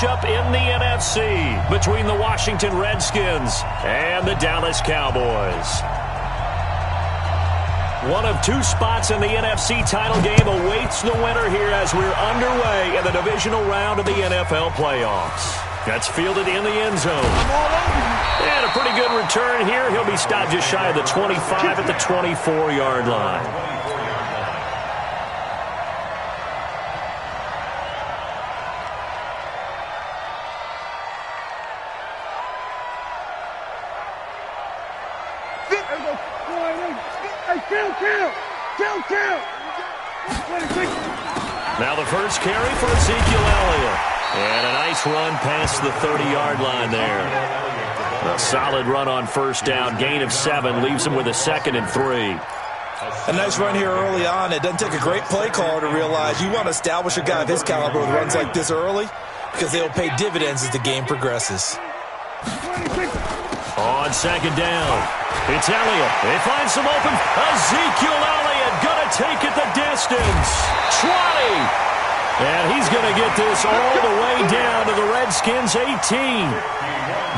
matchup in the NFC between the Washington Redskins and the Dallas Cowboys. One of two spots in the NFC title game awaits the winner here as we're underway in the divisional round of the NFL playoffs. That's fielded in the end zone. And a pretty good return here. He'll be stopped just shy of the 25 at the 24-yard line. Now the first carry for Ezekiel Elliott. And a nice run past the 30-yard line there. A solid run on first down. Gain of 7 leaves him with a 2nd and 3. A nice run here early on. It doesn't take a great play caller to realize you want to establish a guy of his caliber with runs like this early because they'll pay dividends as the game progresses. On second down, it's Elliott. They find some open. Ezekiel Elliott going to take it the distance. 20. And he's going to get this all the way down to the Redskins' 18.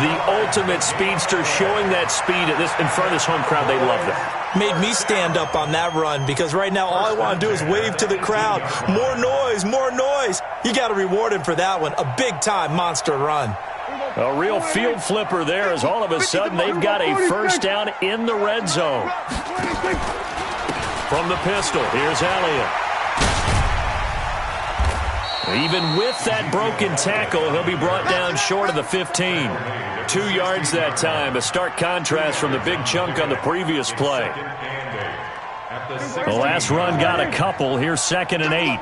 The ultimate speedster showing that speed in front of this home crowd. They love that. Made me stand up on that run because right now all I want to do is wave to the crowd. More noise, more noise. You got to reward him for that one. A big-time monster run. A real field flipper there as all of a sudden they've got a first down in the red zone. From the pistol, here's Elliott. Even with that broken tackle, he'll be brought down short of the 15. 2 yards that time, a stark contrast from the big chunk on the previous play. The last run got a couple. Here's 2nd and 8.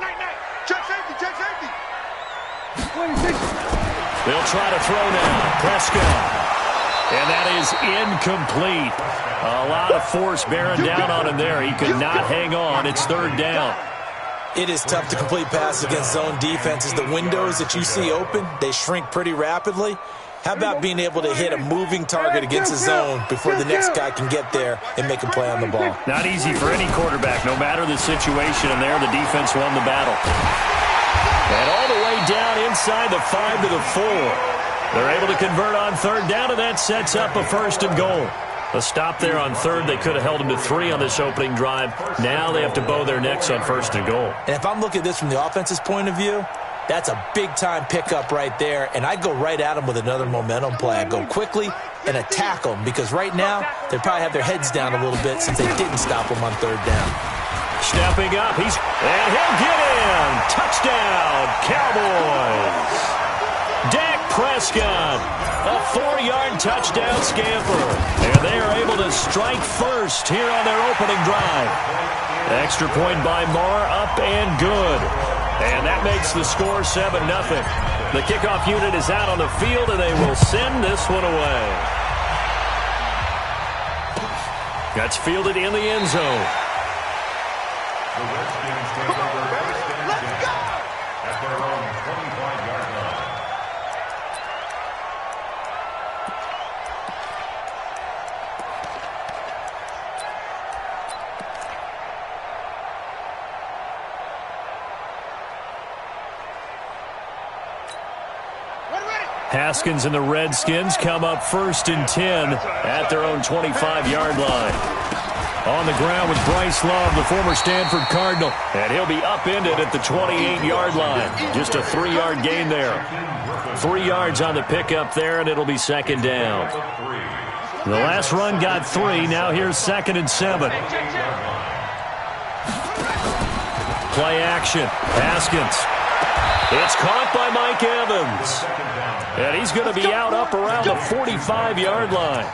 They'll try to throw now. Prescott. And that is incomplete. A lot of force bearing down on him there. He could not hang on. It's 3rd down. It is tough to complete passes against zone defenses. The windows that you see open, they shrink pretty rapidly. How about being able to hit a moving target against a zone before the next guy can get there and make a play on the ball? Not easy for any quarterback, no matter the situation. And there, the defense won the battle. And all the way down inside the 5 to the 4. They're able to convert on 3rd down, and that sets up a 1st and goal. A stop there on 3rd. They could have held them to 3 on this opening drive. Now they have to bow their necks on 1st and goal. And if I'm looking at this from the offense's point of view, that's a big-time pickup right there. And I go right at them with another momentum play. I go quickly and attack them because right now they probably have their heads down a little bit since they didn't stop them on 3rd down. Stepping up, and he'll get in. Touchdown, Cowboys. Dak Prescott, a 4-yard touchdown scamper. And they are able to strike first here on their opening drive. Extra point by Marr, up and good. And that makes the score 7-0. The kickoff unit is out on the field, and they will send this one away. That's fielded in the end zone. Haskins and the Redskins come up 1st and 10 at their own 25-yard line. On the ground with Bryce Love, the former Stanford Cardinal. And he'll be upended at the 28-yard line. Just a 3-yard gain there. 3 yards on the pickup there, and it'll be 2nd down. The last run got 3. Now here's 2nd and 7. Play action. Haskins. It's caught by Mike Evans. And he's going to be out up around the 45-yard line.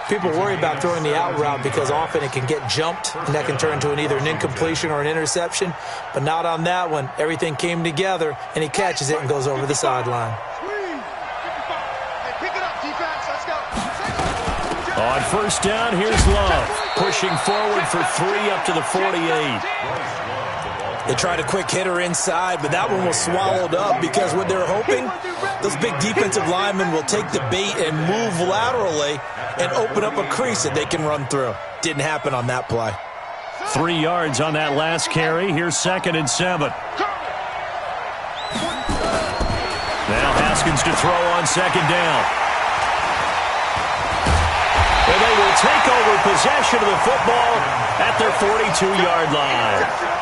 People worry about throwing the out route because often it can get jumped, and that can turn into either an incompletion or an interception. But not on that one. Everything came together, and he catches it and goes over the sideline. On 1st down, here's Love. Pushing forward for 3 up to the 48. They tried a quick hitter inside, but that one was swallowed up because what they're hoping, those big defensive linemen will take the bait and move laterally and open up a crease that they can run through. Didn't happen on that play. 3 yards on that last carry. Here's 2nd and 7. Now Haskins to throw on second down. And they will take over possession of the football at their 42-yard line.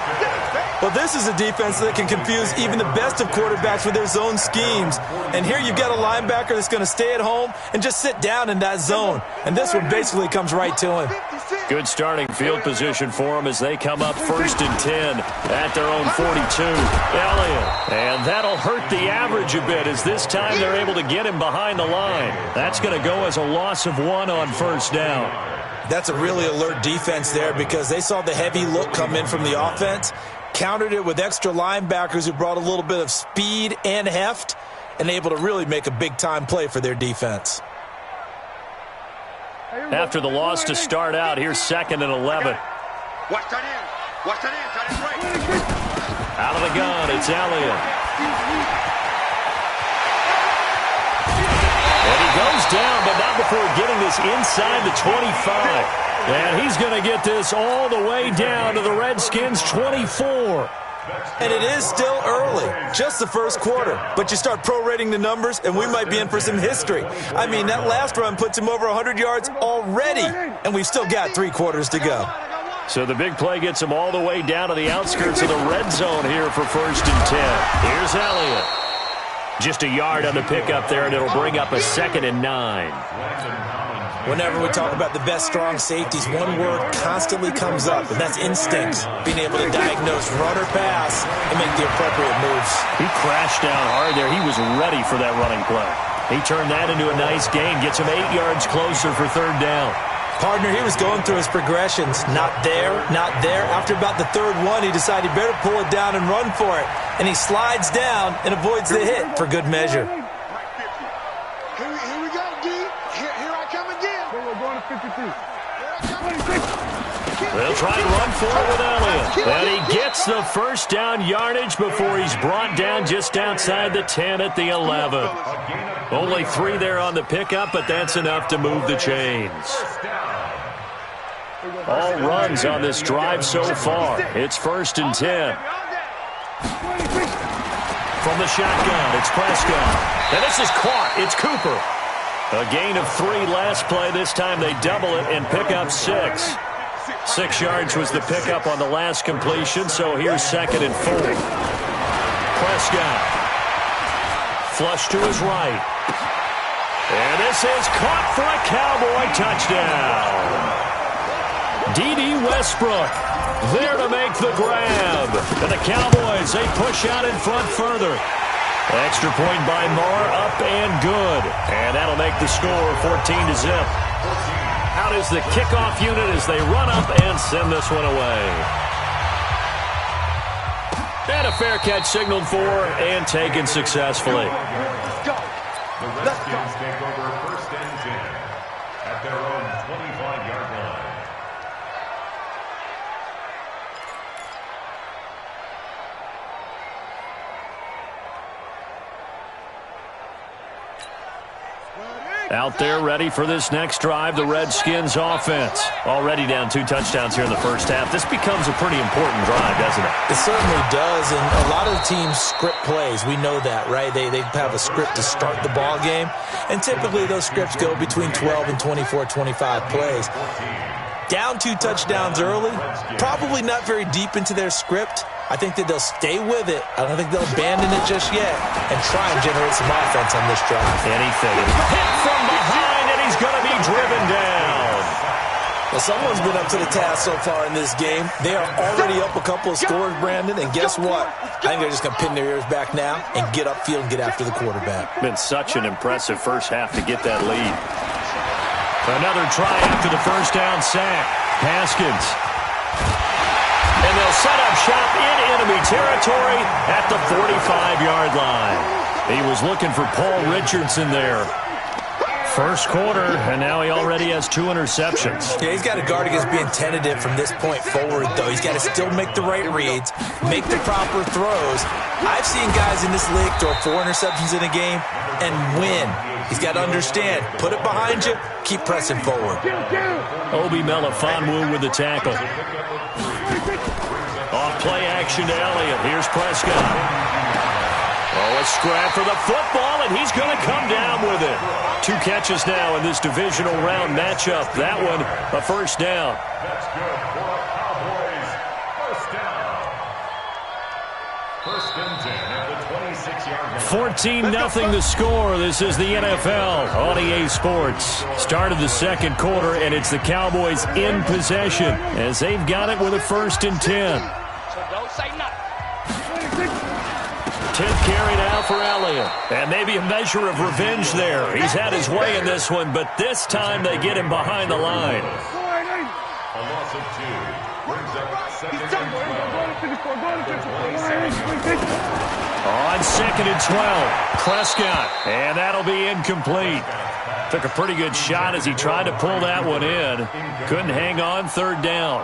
Well, this is a defense that can confuse even the best of quarterbacks with their zone schemes. And here you've got a linebacker that's going to stay at home and just sit down in that zone. And this one basically comes right to him. Good starting field position for them as they come up 1st and 10 at their own 42. Elliott. And that'll hurt the average a bit as this time they're able to get him behind the line. That's going to go as a loss of 1 on 1st down. That's a really alert defense there because they saw the heavy look come in from the offense, countered it with extra linebackers who brought a little bit of speed and heft, and able to really make a big-time play for their defense. After the loss to start out, here's 2nd and 11. Watch that in. Watch that in. That is right. Out of the gun, it's Elliott. And he goes down, but not before getting this inside the 25. And he's going to get this all the way down to the Redskins' 24. And it is still early, just the first quarter. But you start prorating the numbers, and we might be in for some history. I mean, that last run puts him over 100 yards already, and we've still got 3 quarters to go. So the big play gets him all the way down to the outskirts of the red zone here for 1st and 10. Here's Elliott. Just a yard on the pickup there, and it'll bring up a 2nd and 9. Whenever we talk about the best strong safeties, one word constantly comes up, and that's instincts. Being able to diagnose run or pass and make the appropriate moves. He crashed down hard there. He was ready for that running play. He turned that into a nice gain, gets him 8 yards closer for 3rd down. Partner, he was going through his progressions. Not there, not there. After about the 3rd one, he decided he better pull it down and run for it. And he slides down and avoids the hit for good measure. They'll try and run for it with Elliott. And he gets the 1st down yardage before he's brought down just outside the 10 at the 11. Only 3 there on the pickup, but that's enough to move the chains. All runs on this drive so far. It's 1st and 10. From the shotgun, it's Prescott. And this is caught. It's Cooper. A gain of 3 last play. This time they double it and pick up 6. 6 yards was the pickup on the last completion, so here's 2nd and 4. Prescott. Flush to his right. And this is caught for a Cowboy touchdown. D.D. Westbrook there to make the grab. And the Cowboys, they push out in front further. Extra point by Marr, up and good. And that'll make the score 14-0. Out is the kickoff unit as they run up and send this one away. And a fair catch signaled for and taken successfully. Let's go. The Redskins take over 1st and 10 at their own 25-yard line. Out there ready for this next drive, the Redskins offense. Already down 2 touchdowns here in the 1st half. This becomes a pretty important drive, doesn't it? It certainly does, and a lot of the teams script plays. We know that, right? They have a script to start the ball game, and typically those scripts go between 12 and 24, 25 plays. Down 2 touchdowns early, probably not very deep into their script. I think that they'll stay with it. I don't think they'll abandon it just yet and try and generate some offense on this drive. Anything. Hit from behind, and he's going to be driven down. Well, someone's been up to the task so far in this game. They are already up a couple of scores, Brandon, and guess what? I think they're just going to pin their ears back now and get upfield and get after the quarterback. Been such an impressive first half to get that lead. Another try after the 1st down sack. Haskins. And they'll set up shop in enemy territory at the 45-yard line. He was looking for Paul Richardson there. 1st quarter, and now he already has 2 interceptions. Yeah, he's got to guard against being tentative from this point forward, though. He's got to still make the right reads, make the proper throws. I've seen guys in this league throw 4 interceptions in a game and win. He's got to understand, put it behind you, keep pressing forward. Obi Melifonwu with the tackle. Off play action to Elliott. Here's Prescott. Oh, a scrap for the football, and and he's going to come down with it. 2 catches now in this divisional round matchup. That one, a first down. That's good for a Cowboys first down. First and 10 at the 26-yard line. 14-0 the score. This is the NFL on EA Sports. Start of the second quarter, and it's the Cowboys in possession as they've got it with a first and 10. 10th carry now for Elliott. And maybe a measure of revenge there. He's had his way in this one, but this time they get him behind the line. A loss of 2 brings up second and 12. On second and 12, Prescott. And that'll be incomplete. Took a pretty good shot as he tried to pull that one in. Couldn't hang on, third down.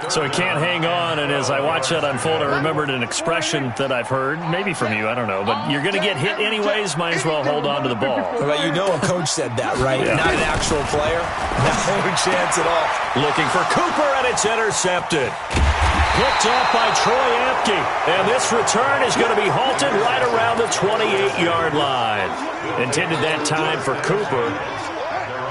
So he can't hang on, and as I watched that unfold, I remembered an expression that I've heard, maybe from you, I don't know, but you're going to get hit anyways, might as well hold on to the ball. Well, you know a coach said that, right? Yeah. Not an actual player. No chance at all. Looking for Cooper, and it's intercepted. Picked off by Troy Apke, and this return is going to be halted right around the 28-yard line. Intended that time for Cooper.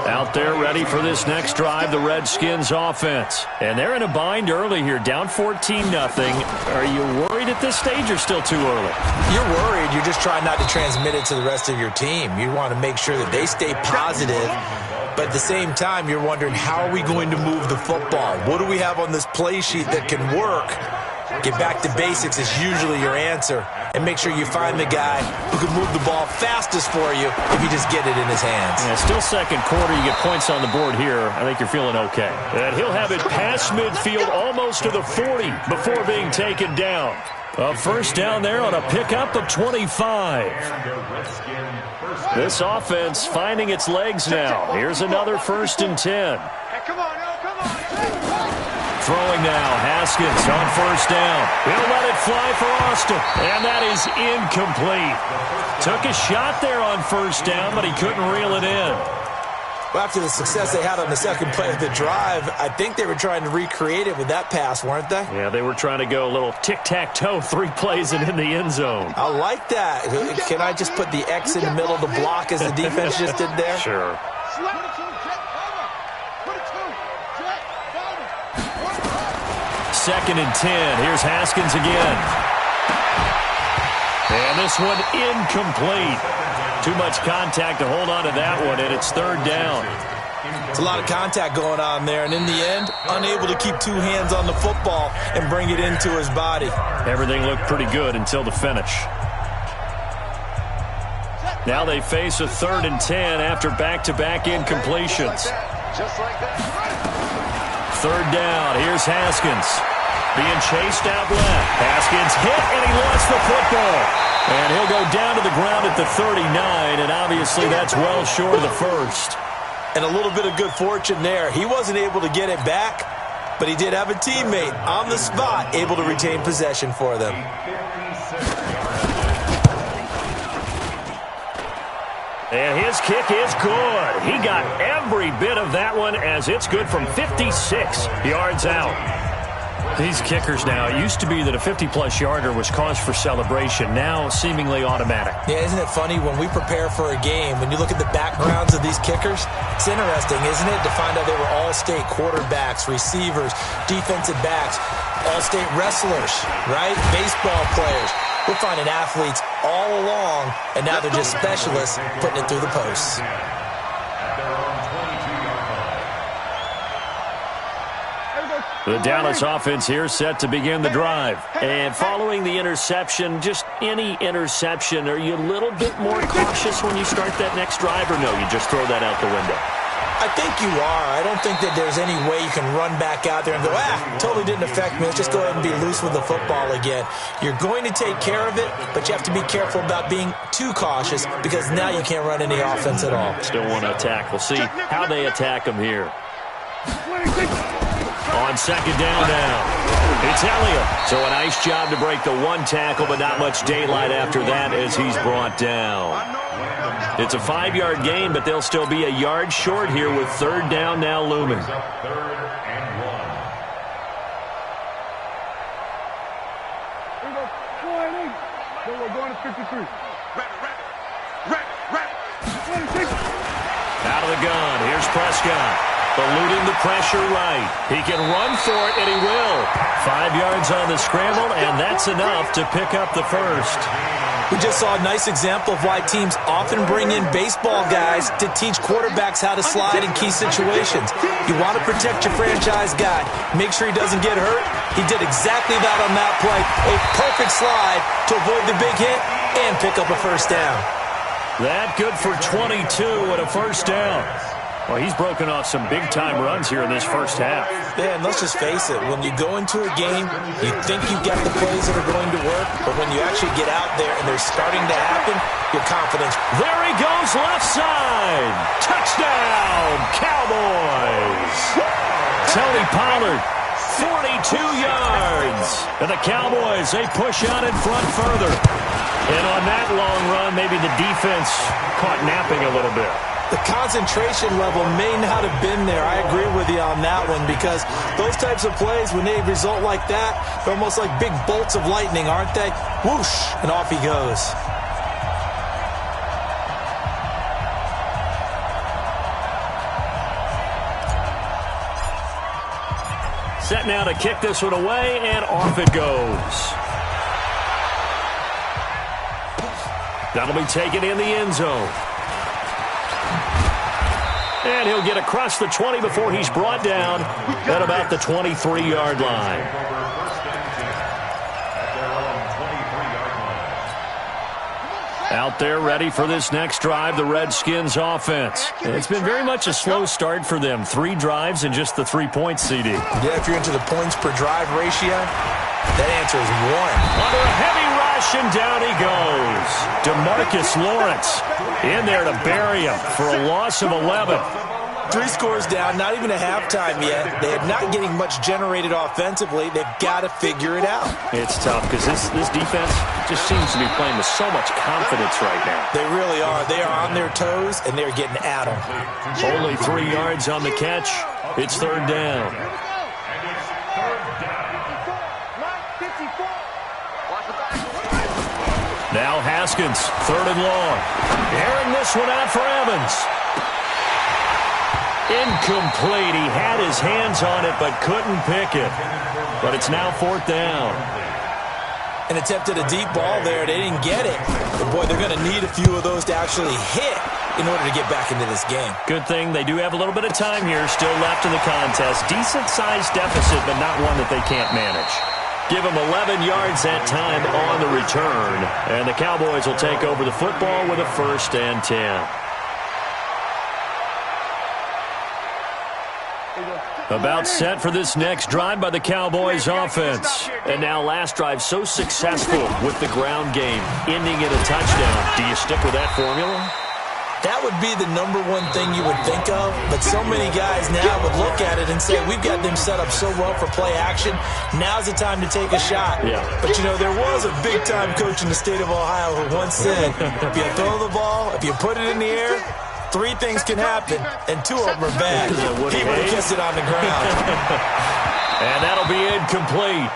Out there ready for this next drive, the Redskins offense. And they're in a bind early here, down 14-0. Are you worried at this stage or still too early? You're worried. You're just trying not to transmit it to the rest of your team. You want to make sure that they stay positive. But at the same time, you're wondering, how are we going to move the football? What do we have on this play sheet that can work? Get back to basics is usually your answer. And make sure you find the guy who can move the ball fastest for you if you just get it in his hands. Yeah, still second quarter. You get points on the board here. I think you're feeling okay. And he'll have it past midfield almost to the 40 before being taken down. A first down there on a pickup of 25. This offense finding its legs now. Here's another first and 10. Throwing now, Haskins on first down. He'll let it fly for Austin, and that is incomplete. Took a shot there on first down, but he couldn't reel it in. Well, after the success they had on the second play of the drive, I think they were trying to recreate it with that pass, weren't they? Yeah, they were trying to go a little tic-tac-toe, 3 plays and in the end zone. I like that. Can I just put the X in the middle of the block as the defense just did there? Sure. Second and 10. Here's Haskins again. And this one incomplete. Too much contact to hold on to that one, and it's third down. It's a lot of contact going on there, and in the end, unable to keep 2 hands on the football and bring it into his body. Everything looked pretty good until the finish. Now they face a third and 10 after back-to-back incompletions. Third down. Here's Haskins. Being chased out left. Haskins hit, and he lost the football. And he'll go down to the ground at the 39, and obviously that's well short of the first. And a little bit of good fortune there. He wasn't able to get it back, but he did have a teammate on the spot able to retain possession for them. And his kick is good. He got every bit of that one as it's good from 56 yards out. These kickers now, it used to be that a 50-plus yarder was cause for celebration. Now seemingly automatic. Yeah, isn't it funny when we prepare for a game, when you look at the backgrounds of these kickers, it's interesting, isn't it, to find out they were all-state quarterbacks, receivers, defensive backs, all-state wrestlers, right? Baseball players. We're finding athletes all along, and now they're just specialists putting it through the posts. The Dallas offense here set to begin the drive. And following the interception, just any interception, are you a little bit more cautious when you start that next drive, or no, you just throw that out the window? I think you are. I don't think that there's any way you can run back out there and go, totally didn't affect me. Let's just go ahead and be loose with the football again. You're going to take care of it, but you have to be careful about being too cautious because now you can't run any offense at all. Still want to attack. We'll see how they attack them here. On second down now, it's Elliott. So a nice job to break the one tackle, but not much daylight after that as he's brought down. It's a 5-yard gain, but they'll still be a yard short here with third down now looming. Out of the gun. Here's Prescott. Eluding the pressure right. He can run for it, and he will. 5 yards on the scramble, and that's enough to pick up the first. We just saw a nice example of why teams often bring in baseball guys to teach quarterbacks how to slide in key situations. You want to protect your franchise guy. Make sure he doesn't get hurt. He did exactly that on that play. A perfect slide to avoid the big hit and pick up a first down. That good for 22 and a first down. Well, he's broken off some big-time runs here in this first half. Yeah, and let's just face it. When you go into a game, you think you've got the plays that are going to work, but when you actually get out there and they're starting to happen, your confidence. There he goes, left side. Touchdown, Cowboys. Tony Pollard, 42 yards. And the Cowboys, they push out in front further. And on that long run, maybe the defense caught napping a little bit. The concentration level may not have been there. I agree with you on that one because those types of plays, when they result like that, they're almost like big bolts of lightning, aren't they? Whoosh, and off he goes. Set now to kick this one away, and off it goes. That'll be taken in the end zone. And he'll get across the 20 before he's brought down at about the 23-yard line. Out there ready for this next drive, the Redskins offense. It's been very much a slow start for them. 3 drives and just the 3 points, CD. Yeah, if you're into the points per drive ratio, that answer is 1. Under a heavy rush, and down he goes. DeMarcus Lawrence in there to bury him for a loss of 11. 3 scores down, not even a halftime yet. They're not getting much generated offensively. They've got to figure it out. It's tough because this defense just seems to be playing with so much confidence right now. They really are. They are on their toes, and they're getting at them. Only 3 yards on the catch. It's third down. Now Haskins, third and long. Airing this one out for Evans. Incomplete. He had his hands on it but couldn't pick it. But it's now fourth down. And attempted a deep ball there. They didn't get it. But, boy, they're going to need a few of those to actually hit in order to get back into this game. Good thing they do have a little bit of time here still left in the contest. Decent-sized deficit, but not one that they can't manage. Give them 11 yards that time on the return. And the Cowboys will take over the football with a 1st and 10. About set for this next drive by the Cowboys offense. And now last drive so successful with the ground game, ending in a touchdown. Do you stick with that formula? That would be the number one thing you would think of, but so many guys now would look at it and say, we've got them set up so well for play action, now's the time to take a shot. Yeah. But, you know, there was a big-time coach in the state of Ohio who once said, if you throw the ball, if you put it in the air, 3 things can happen, and 2 of them are bad. He would have kissed it on the ground. And that'll be incomplete.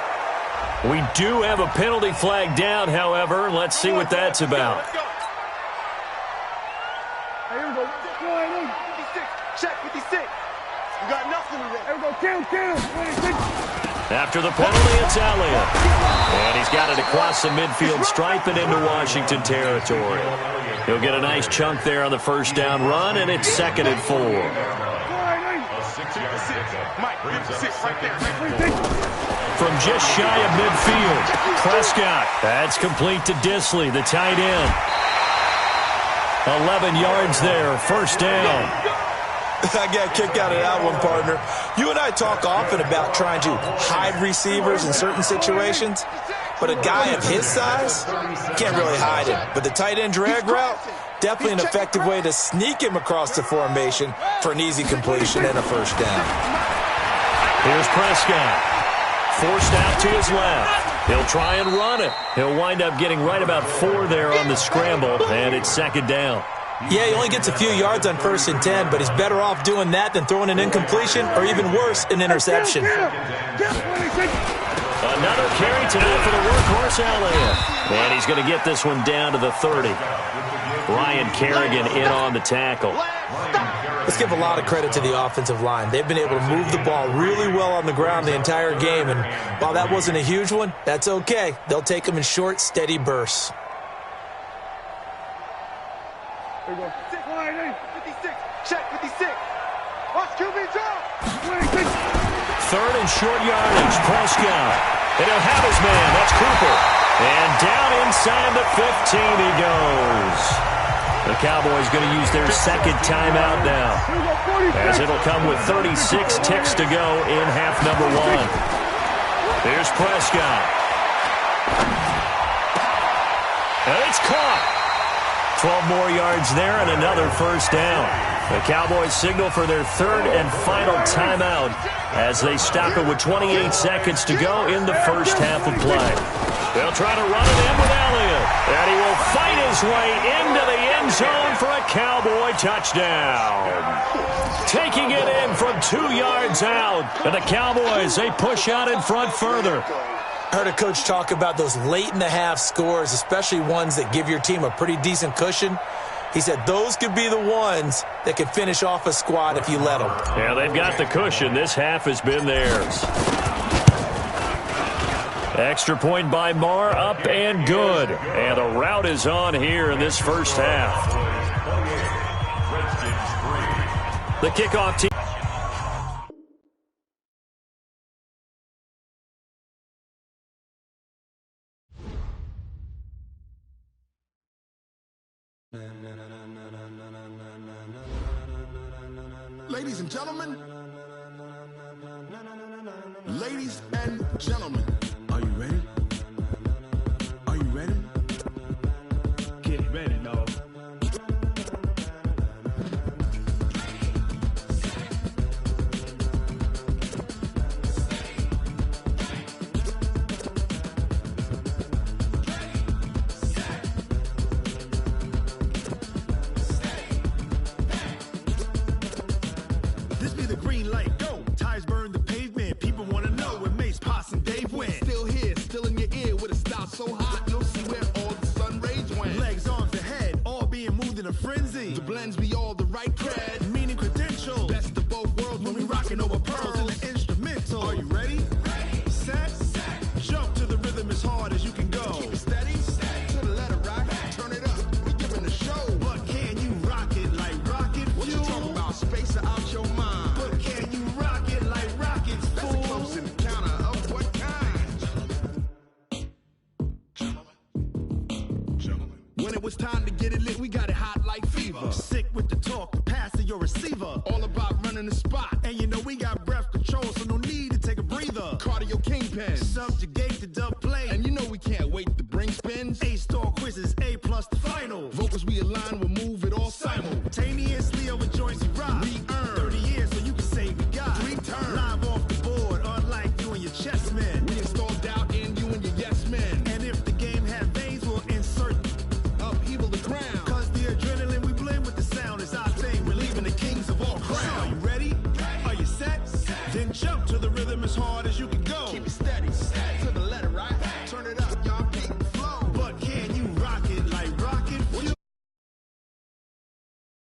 We do have a penalty flag down, however. Let's see what that's about. Here we go. 56. Check 56. You got nothing to there. Here we go. Kill. 26. After the penalty, it's Elliott. And he's got it across the midfield stripe and into Washington territory. He'll get a nice chunk there on the first down run, and it's 2nd and 4. From just shy of midfield, Prescott. That's complete to Disley, the tight end. 11 yards there, first down. I got a kick out of that one, partner. You and I talk often about trying to hide receivers in certain situations, but a guy of his size can't really hide him. But the tight end drag route, definitely an effective way to sneak him across the formation for an easy completion and a first down. Here's Prescott. Forced out to his left. He'll try and run it. He'll wind up getting right about 4 there on the scramble, and it's 2nd down. Yeah, he only gets a few yards on 1st and 10, but he's better off doing that than throwing an incompletion or even worse, an interception. Another carry tonight for the workhorse Elliott. And he's going to get this one down to the 30. Ryan Kerrigan in on the tackle. Let's give a lot of credit to the offensive line. They've been able to move the ball really well on the ground the entire game, and while that wasn't a huge one, that's okay. They'll take them in short, steady bursts. There we go. 56. Check 56. Watch QB drop. 3rd and short yardage. Prescott. And he'll have his man. That's Cooper. And down inside the 15 he goes. The Cowboys going to use their second timeout now, as it'll come with 36 ticks to go in half number 1. Here's Prescott. And it's caught. 12 more yards there and another first down. The Cowboys signal for their 3rd and final timeout as they stop it with 28 seconds to go in the first half of play. They'll try to run it in with Elliott, and he will fight his way into the end zone for a Cowboy touchdown. Taking it in from 2 yards out, and the Cowboys, they push out in front further. I heard a coach talk about those late-in-the-half scores, especially ones that give your team a pretty decent cushion. He said those could be the ones that can finish off a squad if you let them. Yeah, they've got the cushion. This half has been theirs. Extra point by Marr, up and good. And the route is on here in this first half. The kickoff team. Ladies and gentlemen, ladies and gentlemen, are you ready? Are you ready? Get ready, dog. This be the green light, go. Tires burn the pavement. People want to know where Mace, Potts, and Dave went. Still here, still in your ear with a style so hot, you'll see where all the sun rays went. Legs, arms, and head, all being moved in a frenzy. The blends be all the right cred, meaning credentials. Best of both worlds when we rocking over pearls in the instrumental. Are you ready? Set. Jump to the rhythm as hard as you can go. Keep it steady, to the letter right. Turn it up, we giving the show. But can you rock it like rocket fuel? What you talking about? Space out your mind. But can you rock it like rockets, fool? That's a close encounter of what kind? Gentlemen. When it was time to get it lit, we got it hot like fever. Sick with the talk, the pass to your receiver. All about running the spot. And you know we got breath control, so no need to take a breather. Cardio kingpin, subjugate